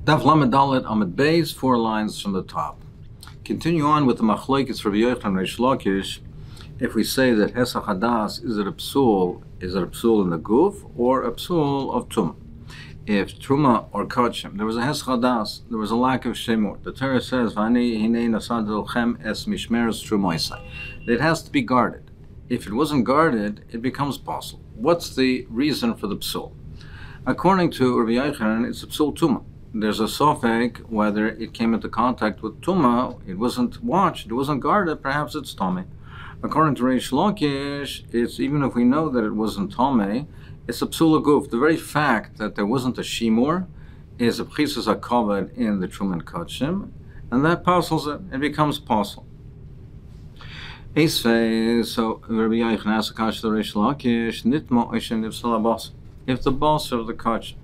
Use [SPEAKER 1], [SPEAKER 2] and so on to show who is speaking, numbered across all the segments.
[SPEAKER 1] Daf Lamed Dalet Amud Beis, 4 lines from the top. Continue on with the Machlokes Rabbi Yochanan and Reish Lakish. If we say that Hesach Hadas is it a psul in the guf or a psul of Tumah? If Truma or Kachim, there was a Hesach Hadas, there was a lack of Shemur. The Torah says, V'ani hinei nasad lchem es mishmeres trumoisai. It has to be guarded. If it wasn't guarded, it becomes possible. What's the reason for the psul? According to Rabbi Yochanan, it's a psul Tumah. There's a sofek whether it came into contact with Tumah, it wasn't watched, it wasn't guarded, perhaps it's Tomei. According to Reish Lakish, it's even if we know that it wasn't Tomei, it's a psul guf. The very fact that there wasn't a shimur is a pchisus hakavod in the Truman Kachim, and that parcels it, it becomes parcel. So Rabbi Yochanan asks the Kash to Reish Lakish, nitmo oishen nifsal habas. If the boss of the Kachim,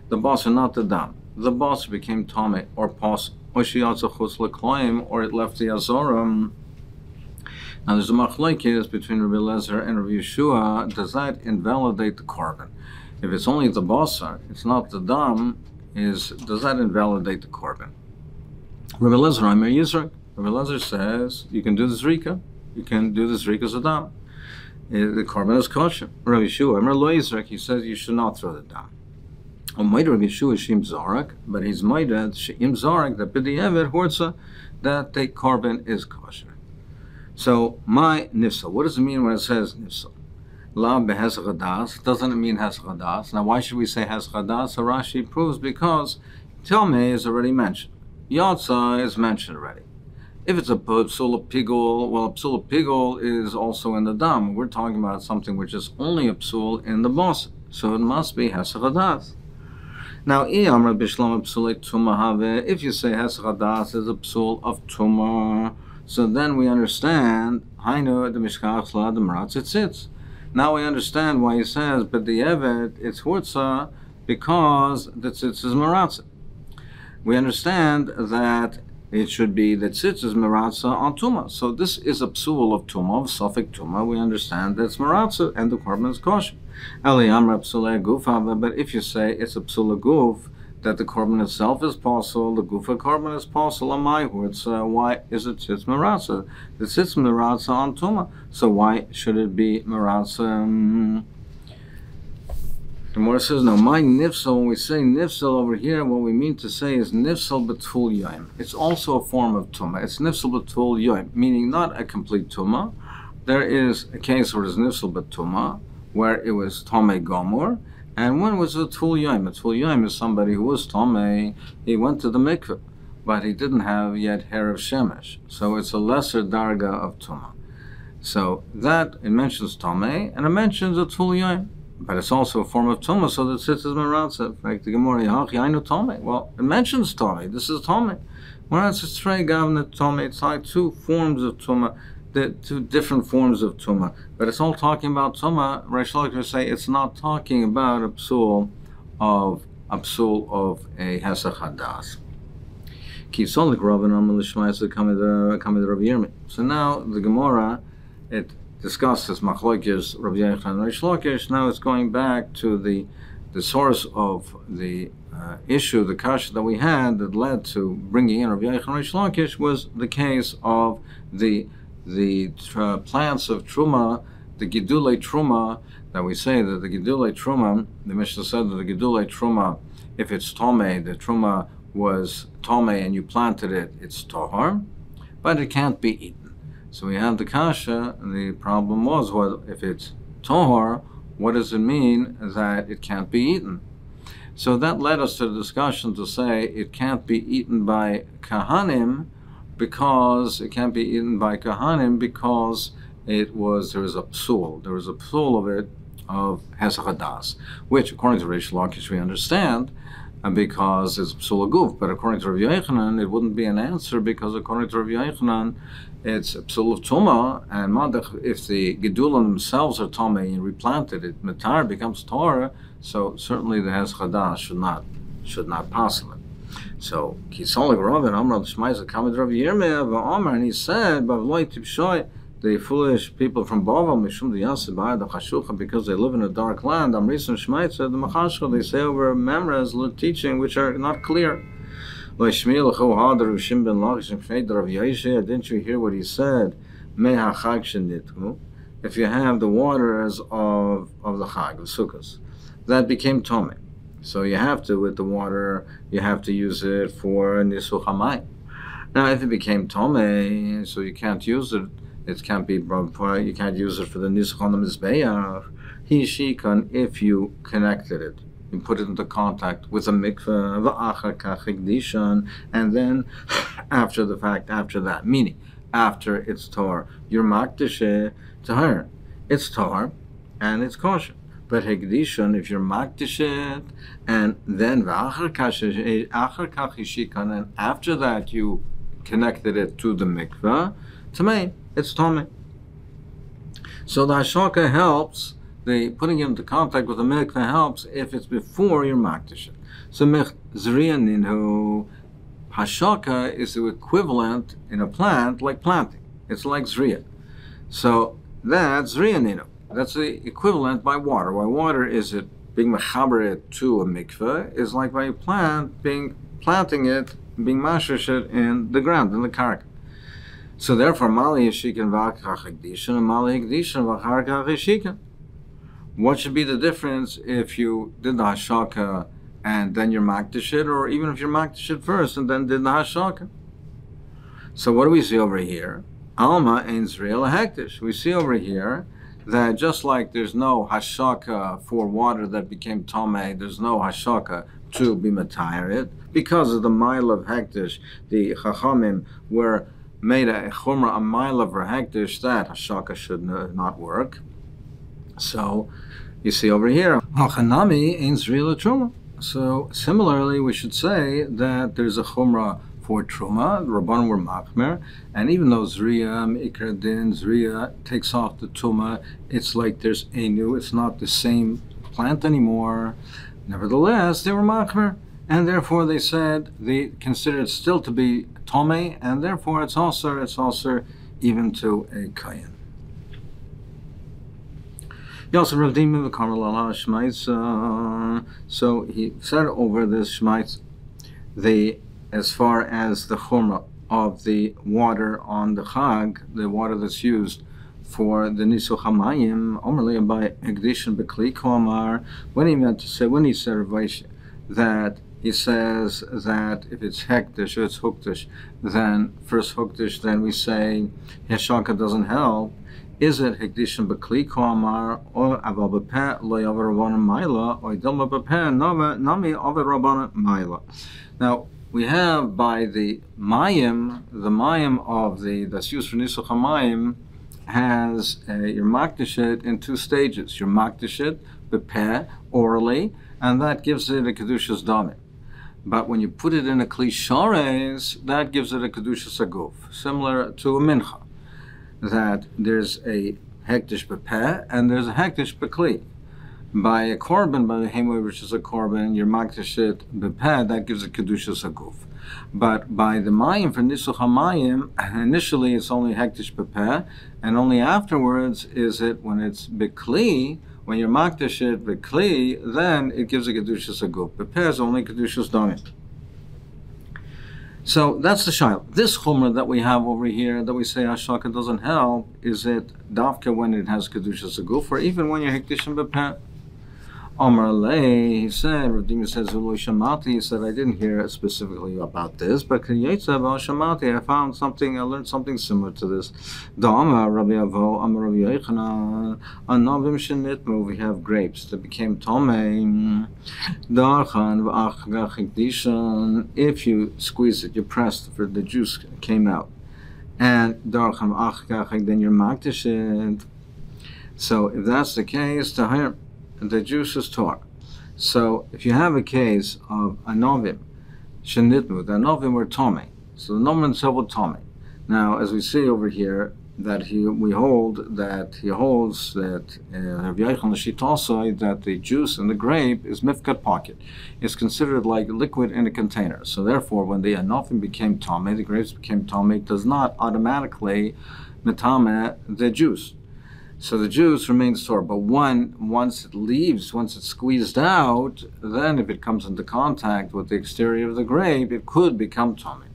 [SPEAKER 1] the boss and not the dam, the boss became Tomei or Pos, or it left the Azoram. Now there's a machlokes between Rabbi Lezer and Rabbi Yeshua. Does that invalidate the korban? If it's only the basar, it's not the dam, does that invalidate the korban? Rabbi Lezer, Amir Yisrael. Rabbi Lezer says you can do the zrika. You can do the zrika as a dam. The korban is kosher. Rabbi Yeshua, Amir Lo Yisrael, he says you should not throw the dam. Rabbi Yeshua Shim Zarak, but he's Maida Shim Zarak that b'di'evet hortza that the korban is kosher. So my nifsal, what does it mean when it says nifsal? La behesach hadas, doesn't it mean hesach hadas? Now why should we say hesach hadas? So Rashi proves because Tomei is already mentioned. Yatsa is mentioned already. If it's a psul pigul, well, a psul pigul is also in the dam. We're talking about something which is only a psul in the boss, so it must be hesach hadas. Now, if you say hesach hadas is a psul of tumah, so then we understand. Now we understand why he says, but the evet it's hurtza because the tzitz is maratza. We understand that it should be that tzitz is maratza on tumah. So this is a psul of tumah, of suffix tumah. We understand that's maratza and the korban is kosher. But if you say it's a psul guf, that the korban itself is possible, the gufa korban is possible on my words, why is it tzitz maratza? The tzitz maratza on tumah, so why should it be maratza? The Gemara says, no, my nifsal, when we say nifsal over here, what we mean to say is nifsal betul yoim. It's also a form of tumah. It's nifsal betul yoim, meaning not a complete tumah. There is a case where it's nifsal betumah, where it was tomei gomor, and when was a tul yoim? A tul yoim is somebody who was tomei, he went to the mikveh, but he didn't have yet hair of shemesh, so it's a lesser darga of tumah. So that, it mentions tomei, and it mentions a tul yoim, but it's also a form of tumah, so that sits as maratza. Like the Gemara, I know tomei. Well, it mentions tomei, this is tomei. When it's a stray gavna tomei, it's like two forms of tumah, the two different forms of tumah, but it's all talking about tumah. Reish Lakish say it's not talking about a psul of a hesach hadas. So now the Gemara, it discusses machlokes Rabbi Yochanan and Reish Lakish. Now it's going back to the source of the issue, the kasha that we had that led to bringing in Rabbi Yochanan and Reish Lakish was the case of the plants of truma, the gidulei truma, that we say that the gidulei truma, the Mishnah said that the gidulei truma, if it's tomei, the truma was tomei and you planted it, it's tohar, but it can't be eaten. So we have the kasha, and the problem was, well, if it's tohar, what does it mean that it can't be eaten? So that led us to the discussion to say it can't be eaten by kahanim, because it can't be eaten by kahanim because there was a psul of it, of hesach hadas, which according to Reish Lakish we understand, because it's psul guf. But according to Rabbi Yochanan, it wouldn't be an answer because according to Rabbi Yochanan, it's a psul of tumah, and madach, if the gedulim themselves are tomei and replanted, it matar becomes Torah. So certainly the hesach hadas should not pass it. So Kisolik Rav and Amr Shmaiza Kamid Rav Yirmiyah Amr, and he said, the foolish people from Bavel Mishum the Yasibah the Chashucha, because they live in a dark land. Amrisan Shmaiza the Machashcha, they say over memras teaching which are not clear. Didn't you hear what he said? If you have the waters of the Chag, the Sukkos, that became Tomei. So you have to, with the water, you have to use it for Nisuch HaMayim. Now, if it became Tomei, so you can't use it, it can't be, you can't use it for the Nisuch on the Mizbeach, Hishikan, if you connected it. You put it into contact with a mikveh, and then after the fact, after that, meaning after it's tor, you're makdishe to her. It's tor and it's kosher. But hegdishon, if you're makdishe and then and after that you connected it to the mikveh, tamei, it's tomei. So the hashaka helps. The putting it into contact with the mikveh helps if it's before your makdish. So zriyaninu hashaka is the equivalent in a plant like planting. It's like zriya. So that's zriyaninu. That's the equivalent by water. By water is it being mechaber it to a mikveh is like by a plant planting it, being mashesh it in the ground, in the karka. So therefore, mali yeshikin v'achar hekdishin and mali hekdishin v'achar yeshikin. What should be the difference if you did the hashaka and then you're makdishit, or even if you're makdishit first and then did the hashaka? So what do we see over here? Alma ein zriya lahekdish. We see over here that just like there's no hashaka for water that became tomei, there's no hashaka to be matayirit because of the mile of hekdish. The chachamim were made a chumrah, a mile of hekdish, that hashaka should not work. So you see over here, Hachanami ain't zriya truma. So similarly, we should say that there's a chumrah for truma. The Rabbanim were machmer, and even though zriya, ikar din, zriya takes off the truma, it's like there's enu. It's not the same plant anymore. Nevertheless, they were machmer, and therefore they said they considered it still to be tomei, and therefore it's also even to a kayin. So he said over this shmaitz, as far as the chumrah of the water on the chag, the water that's used for the nisuch hamayim, omerli by egdishin bekli komar, when he said Rav, that he says that if it's hektish or it's huktish, then first huktish, then we say hashaka doesn't help. Is it hekdishim bekli koamar or aval bepeh lo yaver rabbanan maila or dilma bepeh nami aver rabbanan maila? Now we have by the mayim of that's used for nisuch hamayim has your makdishet in two stages. Your makdishet bepeh orally, and that gives it a kedushas damim. But when you put it in a kli shares, that gives it a kedushas aguf, similar to a mincha. That there's a hektish bepeh and there's a hektish bekli. By a korban, by the hemoi, which is a korban, your makdishit bepeh, that gives a kedushas aguf. But by the mayim for nisuch hamayim, initially it's only hektish bepeh, and only afterwards is it when it's bekli. When you're makdishit bekli, then it gives a kedushas aguf. Bepeh is only kedushas damim. So that's the shayla. This chumrah that we have over here, that we say hashaka doesn't help, is it dafka when it has kedushas aguf, or even when you're hekdishim bepeh? Omar Lei, he said, Rav Dimi says, Shamati, he said, I didn't hear specifically about this, but Shamati, I learned something similar to this. Da'ama Rabbi Avo, Amar Rabbi Yochanan, Anavim Shenitmu, we have grapes that became Tomei, Darchan, V'ach Gachikdishan, if you squeeze it, you pressed, for the juice came out. And Darchan, V'ach Gachik, then you're makdished. So if that's the case, Tahir, the juice is tor. So if you have a case of a novim, shenitmu, the novim were tomei. So the novim himself were tomei. Now, as we see over here, that he holds that Rav Yochanan Shit also that the juice in the grape is mifkat pocket. It's considered like liquid in a container. So therefore, when the novim became tomei, the grapes became tomei, it does not automatically metame the juice. So the juice remains tor. But once it leaves, once it's squeezed out, then if it comes into contact with the exterior of the grape, it could become tummy.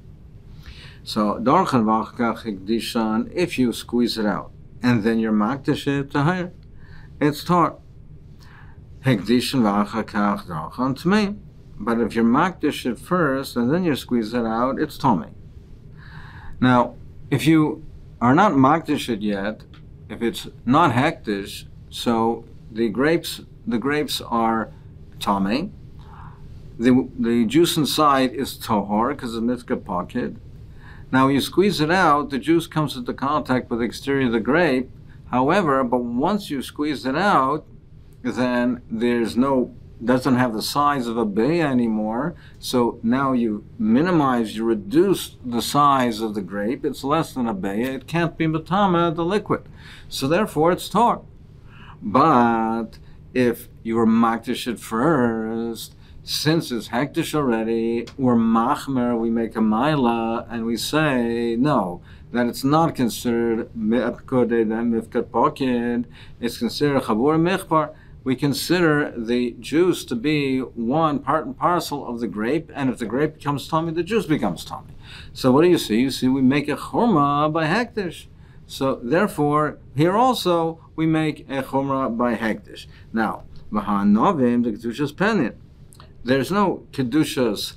[SPEAKER 1] So if you squeeze it out and then you're makdish it to higher, it's tor. But if you're makdish it first and then you squeeze it out, it's tummy. Now, if you are not makdish it yet, if it's not hektish, so the grapes are tummy. The juice inside is tahor because of mitzvah pocket. Now you squeeze it out, the juice comes into contact with the exterior of the grape. However, but once you squeeze it out, then doesn't have the size of a beya anymore. So now you reduce the size of the grape. It's less than a beya. It can't be matama, the liquid. So therefore it's tor. But if you were makdish it first, since it's hektish already, we're machmer, we make a maila, and we say, no, that it's not considered me'apkoded and mifkat pokin, it's considered chabur michbar. We consider the juice to be one part and parcel of the grape, and if the grape becomes tummy, the juice becomes tummy. So what do you see? You see we make a chumrah by hektish. So therefore, here also, we make a chumrah by hektish. Now, v'ha'novim, the kedushas penin. There's no kedushas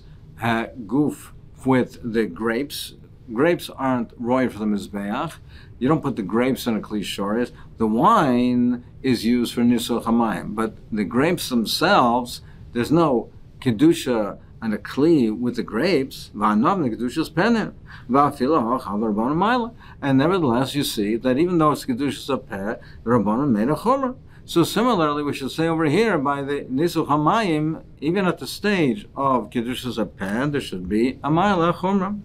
[SPEAKER 1] goof with the grapes. Grapes aren't roy for the mizbeach. You don't put the grapes in a kli shoris. The wine is used for nisuch hamayim, but the grapes themselves, there's no kedusha and a kli with the grapes. And nevertheless, you see that even though it's kedushas apeh, the rabbanon made a chumrah. So similarly, we should say over here by the nisuch hamayim, even at the stage of kedushas apeh, there should be a maila chumrah.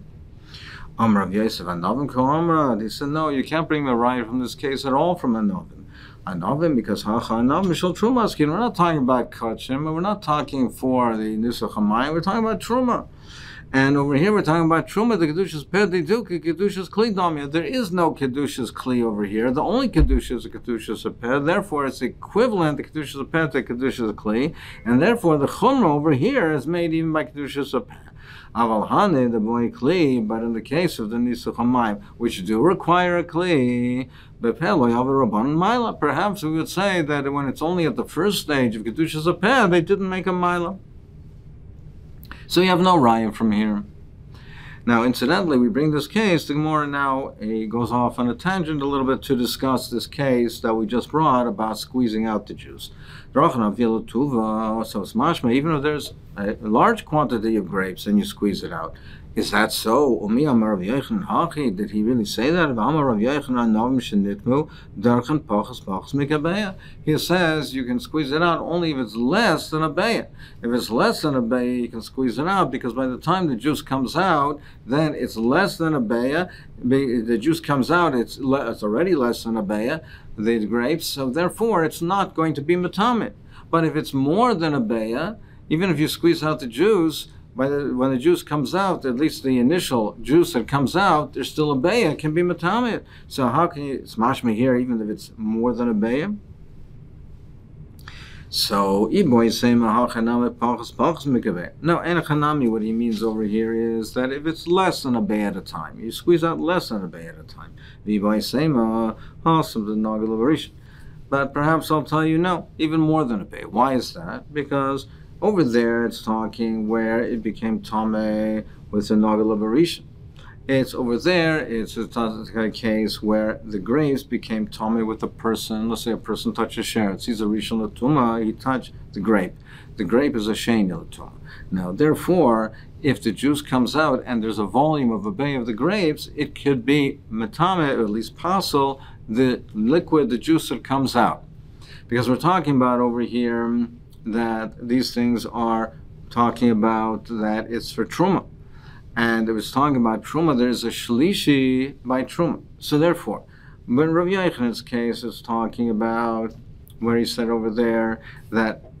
[SPEAKER 1] Amr Yosef Anovim Ko Amra. He said, no, you can't bring the right from this case at all from Anovim. Anovim, because Hacha Anovim Shal Trumaskin. We're not talking about Kachim, we're not talking for the Nisuch HaMayim, we're talking about Truma. And over here we're talking about Truma, the Kedushas Pedi Duki, Kedushas Kli Domya. There is no Kedushas Kli over here. The only Kedusha is a Kedushas Ped. Therefore, it's equivalent to Kedushas Ped to Kedushas Kli. And therefore, the Chumrah over here is made even by Kedushas Ped. Aval Hane, the boy Kli, but in the case of the Nisuch HaMayim, which do require a Kli, perhaps we would say that when it's only at the first stage of Kedushas Ped, they didn't make a Maila. So you have no raya from here. Now, incidentally, we bring this case, the Gemara now goes off on a tangent a little bit to discuss this case that we just brought about squeezing out the juice. So it's mashma, even if there's a large quantity of grapes and you squeeze it out. Is that so? Did he really say that? He says you can squeeze it out only if it's less than a beya. If it's less than a beya, you can squeeze it out because by the time the juice comes out, then it's less than a beya. The juice comes out, it's already less than a beya, the grapes, so therefore it's not going to be matamit. But if it's more than a beya, even if you squeeze out the juice, when the juice comes out, at least the initial juice that comes out, there's still a beya, it can be matamit. So how can you smash me here even if it's more than a beya? So, no, and Hanami, what he means over here is that if it's less than a beya at a time, you squeeze out less than a beya at a time. But perhaps I'll tell you no, even more than a beya. Why is that? Because over there, it's talking where it became tameh with a nagel of rishon. It's over there, it's a case where the grapes became tameh with a person. Let's say a person touches sheretz. He's a rishon l'tumah, he touched the grape. The grape is a sheni l'tumah. Now, therefore, if the juice comes out and there's a volume of a bay of the grapes, it could be matameh, or at least pasul, the liquid, the juice that comes out. Because we're talking about over here that these things are talking about that it's for truma, and it was talking about truma. There's a shlishi by truma. So therefore, when Rav Yochanan's case is talking about where he said over there that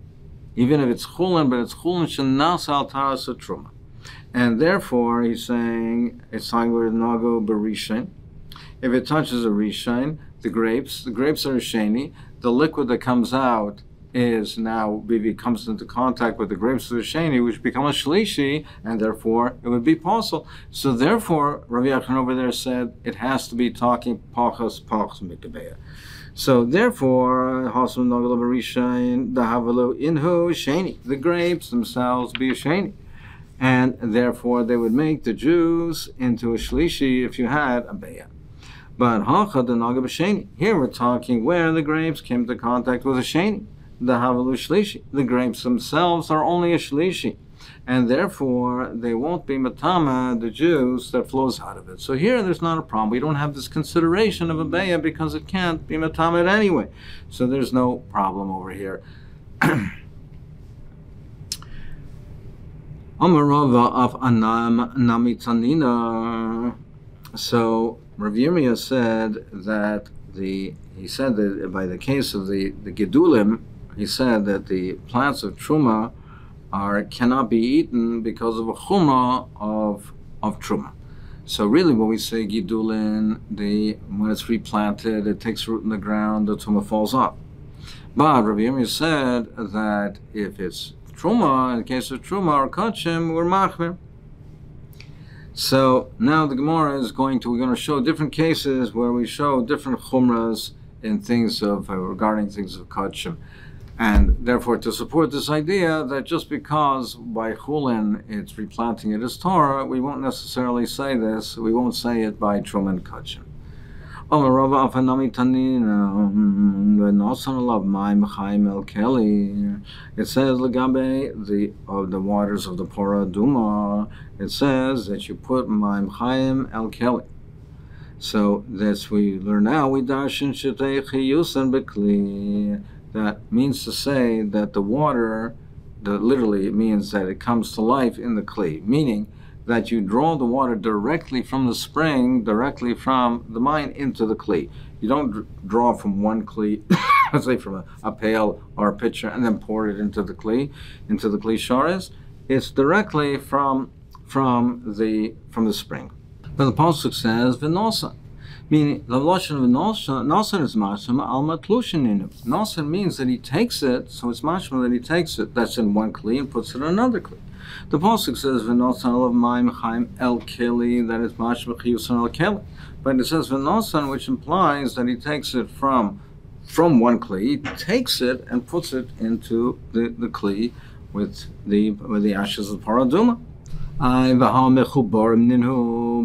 [SPEAKER 1] even if it's chulin, but it's chulin shenas al taras truma, and therefore he's saying it's talking about nago barishain. If it touches a rishain, the grapes. The grapes are a sheni. The liquid that comes out is now comes into contact with the grapes of the sheni, which become a shlishi, and therefore it would be possible. So therefore, Rav Yachan over there said it has to be talking pachas mikabeya. So therefore, the grapes themselves be a sheni, and therefore they would make the juice into a shlishi if you had a beya. But here we're talking where the grapes came into contact with a sheni. The havalu shlishi. The grapes themselves are only a shlishi, and therefore they won't be matama, the juice that flows out of it. So here there's not a problem. We don't have this consideration of a beya because it can't be matama anyway. So there's no problem over here. Amarava of Anam Namitanina. So Rav Yirmiyah said that by the case of the Gedulim, he said that the plants of Truma cannot be eaten because of a chumrah of Truma. So really when we say Gidulin, when it's replanted, it takes root in the ground, the Truma falls off. But Rav Yirmiyah said that if it's Truma, in the case of Truma or Kachim, we're machmir. So now the Gemara we're going to show different cases where we show different chumras in things regarding things of Kachim. And therefore, to support this idea that just because by Chulin it's replanting it as Torah, we won't necessarily say this. We won't say it by Truma and Kachim. It says Lagabe the waters of the Pora Duma. It says that you put Maim Chaim El Keli. So that's we learn now. We darshan Shetei Chiyusan Bekli. That means to say that the water, literally it means that it comes to life in the kli, meaning that you draw the water directly from the spring, directly from the mine into the kli. You don't draw from one kli, let's say from a pail or a pitcher, and then pour it into the kli sharis. It's directly from the spring. But the pasuk says v'nosa. Meaning, the lashon of nasan is mashma al matlushin. Nasan means that he takes it, so it's mashma that he takes it. That's in one kli and puts it in another kli. The pasuk says v'nasan alav ma'im chaim el keli. That is mashma chiyusan el keli. But it says v'nasan, which implies that he takes it from one kli. He takes it and puts it into the kli with the ashes of paraduma.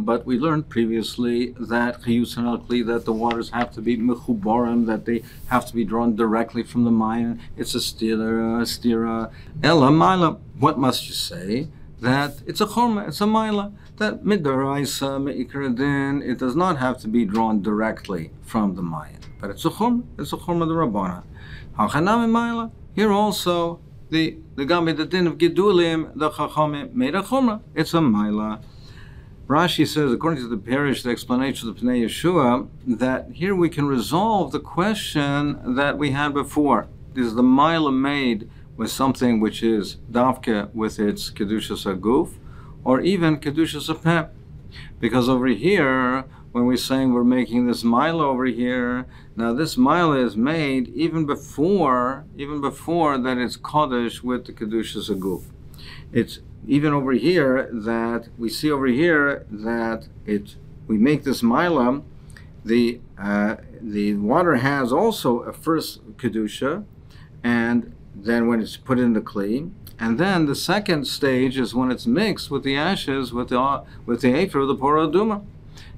[SPEAKER 1] But we learned previously that that the waters have to be mechubarim, that they have to be drawn directly from the mine. It's a stira. Ella maila. What must you say? That it's a chorma, it's a maila. That midaraisa meikradin. It does not have to be drawn directly from the mine, but it's a chorma. It's a chorma the rabbana. Hachanami maila. Here also. The Gambi, the din of Gedulim, the Chachamim made a chumrah. It's a maila. Rashi says, according to the parish, the explanation of the Pnei Yeshua, that here we can resolve the question that we had before. Is the maila made with something which is davke with its kedushas aguf, or even kedushas apeh? Because over here, when we're saying we're making this maila over here, now this maila is made even before that it's kaddish with the kedushas aguf. It's even over here that we see over here that we make this maila. The water has also a first kedusha, and then when it's put in the kli, and then the second stage is when it's mixed with the ashes with the afer of the pora duma.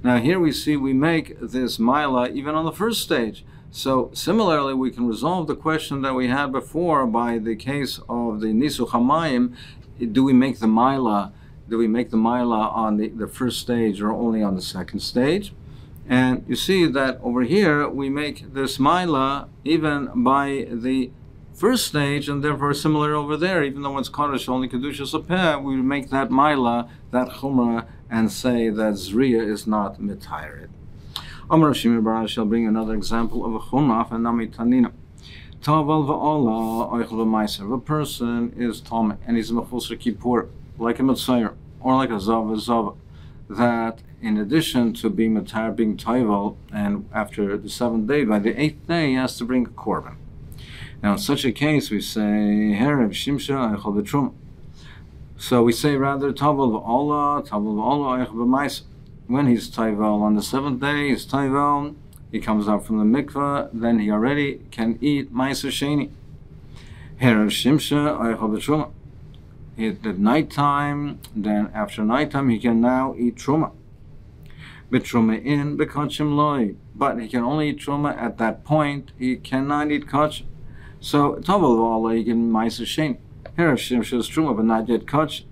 [SPEAKER 1] Now here we see we make this maila even on the first stage. So similarly, we can resolve the question that we had before by the case of the Nisu Hamayim. Do we make the maila on the first stage or only on the second stage? And you see that over here we make this maila even by the first stage, and therefore similar over there, even though it's kaddish only kedushas apeh, we make that maila, that chumrah, and say that zriya is not mitayirid. Amar Shimon Bar shall bring another example of a chumrah and nami tanina. Taval va'ala oichel v'maiser. If a person is tom and he's mechusar kippur, like a mitzayir or like a zava. that in addition to being toivel, and after the 7th day, by the 8th day, he has to bring a korban. Now, in such a case, we say, Herev Shimsha Eichel B'Truma. So we say rather, Tavel V'Ola Eichel B'Maisa. When he's toivel on the 7th day, he's toivel, he comes out from the mikveh, then he already can eat Maisa Sheni. Herev Shimsha Eichel B'Truma. At nighttime, then after nighttime, he can now eat truma. B'truma in b'kachim loy, but he can only eat truma at that point. He cannot eat kachim. So tavel v'ala he can ma'aser sheni. Here shimshus truma, but not yet kachim.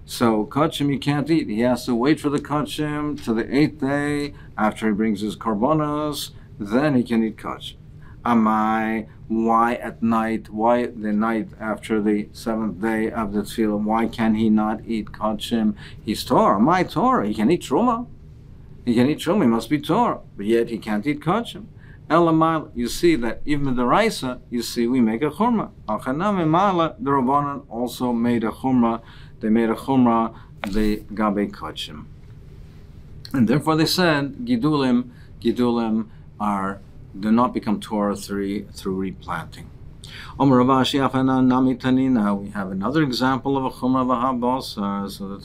[SPEAKER 1] So kachim he can't eat. He has to wait for the kachim to the 8th day after he brings his korbanos. Then he can eat kachim. Amai, why at night? Why the night after the 7th day of the tefillah? Why can he not eat kachim? He's Torah. My Torah. He can eat truma. He can eat truma. He must be Torah, but yet he can't eat kachim. Elamai, you see that even in the Raisa, you see we make a chumrah. Achanami mala, the Rabbanan also made a chumrah. They made a chumrah the gabe kachim, and therefore they said gidulim do not become Torah through replanting. We have another example of a chumrah v'habasar. So the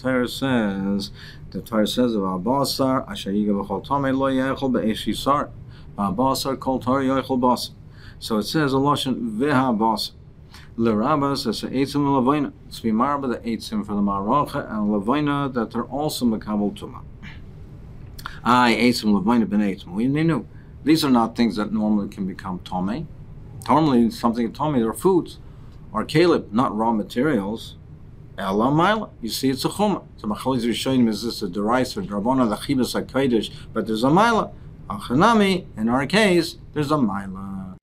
[SPEAKER 1] Torah says of habasar asher yiga b'chol tamei lo yechol be'esh yisar v'habasar kol Torah yochel basar. So it says a lashon v'habasar l'rabas as eitzim l'levaina. It's b'marba the eitzim for the maracha and levaina that are also mekabel tuma. Eitzim levaina ben eitzim. We knew. These are not things that normally can become tomei. Normally, something tomei are foods, or kaleb, not raw materials. Ela maila. You see, it's a chumah. So machalis rishonim is this a derais or drabona the chibas hakodesh, but there's a maila. Achanami, in our case, there's a maila.